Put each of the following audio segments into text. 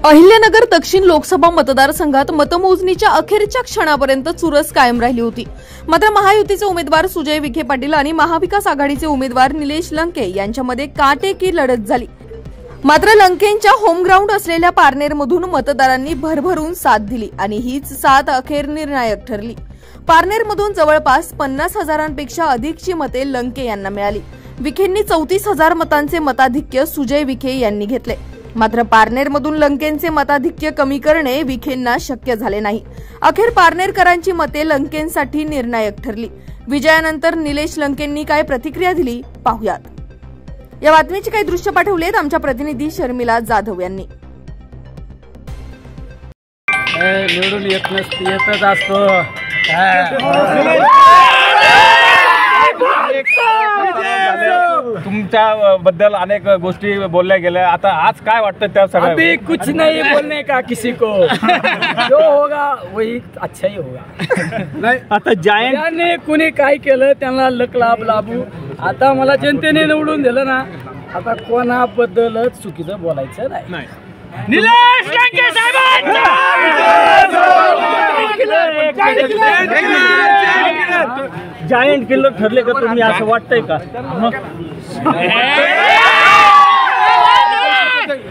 अहिल्यानगर दक्षिण लोकसभा मतदारसंघात मतमोजणीच्या अखेरच्या क्षणापर्यंत चुरस कायम राहिली होती। मात्र महायुतीचे उमेदवार सुजय विखे पाटील आणि महाविकास आघाडीचे उमेदवार निलेश लंके यांच्यामध्ये काटेकी लढत झाली। मात्र लंकेंच्या होम ग्राउंड असलेल्या पारनेरमधून मतदारांनी भरभरून साथ दिली आणि हीच साथ अखेर निर्णायक ठरली। पारनेरमधून जवळपास 50,000पेक्षा अधिकची मते लंके यांना मिळाली। विखेंनी 34,000 मतांचे मताधिक्य सुजय विखे यांनी घेतले। मात्र पारनेरमधून लंकेंचे मताधिक्य कमी करणे विखेंना शक्य झाले नाही। अखेर पारनेरकरांची मते लंकेंसाठी निर्णायक ठरली। विजयानंतर निलेश लंकेंनी काय प्रतिक्रिया दिली पाहुयात। या बातमीचे काही दृश्य पाठवलेत आमच्या प्रतिनिधी शर्मिला जाधव यांनी। निवडून येतच असतो। तुमच्या बद्दल अनेक गोष्टी बोलल्या गेल्या, आता आज काय वाटतं त्या सगळ्या? अभी कुछ नहीं बोलने का किसी को, जो होगा वही अच्छा ही होगा। नाही आता ज्याने कुणी काय केलं त्यांना लक लाभ लाभू। आता मला जनतेने निवडून दिलं ना, आता कोणाबद्दलच चुकीचं बोलायचं नाही। निलेश लंके जायंट किल्लर ठरले का तुम्ही, असं वाटतंय का?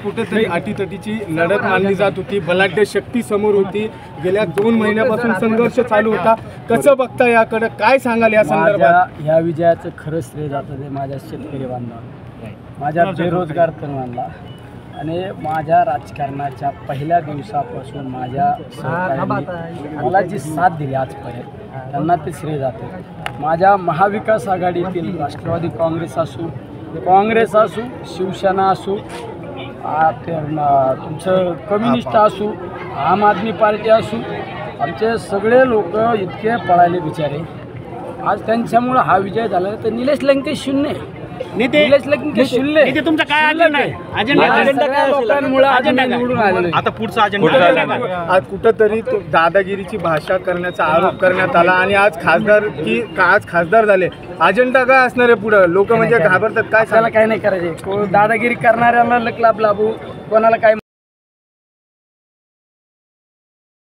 कुठेतरी अटीतटीची लढत मानली जात होती, बलाढ्य शक्ती समोर होती। गेल्या 2 महिन्यापासून संघर्ष चालू होता। कसं बघता याकडे, काय सांगाल या संदर्भात? ह्या विजयाचं खरं श्रेय जातं ते माझ्या शेतकरी बांधवांना, माझ्या बेरोजगार तरुणांना आणि माझ्या राजकारणाच्या पहिल्या दिवसापासून माझ्या सहकार्यांनी मला जी साथ दिली आजपर्यंत त्यांना ते श्रेय जातं। माझ्या महाविकास आघाडीतील राष्ट्रवादी काँग्रेस असू, शिवसेना असू, तुमचं कम्युनिस्ट असू, आम आदमी पार्टी असू, आमचे सगळे लोक इतके पळाले बिचारे। आज त्यांच्यामुळे हा विजय झाला। तर निलेश लंके शून्य, निलेश लंके शून्य। तुमचा काय अजेंडा आहे? आता पुढचा अजेंडा आज कुठंतरी दादागिरीची भाषा करण्याचा आरोप करण्यात आला आणि आज खासदार झाले। अजेंडा काय असणार आहे पुढे? लोक म्हणजे घाबरतात, काय त्याला काय नाही करायचे। दादागिरी करणाऱ्याला लक लाभ लाभू, कोणाला काय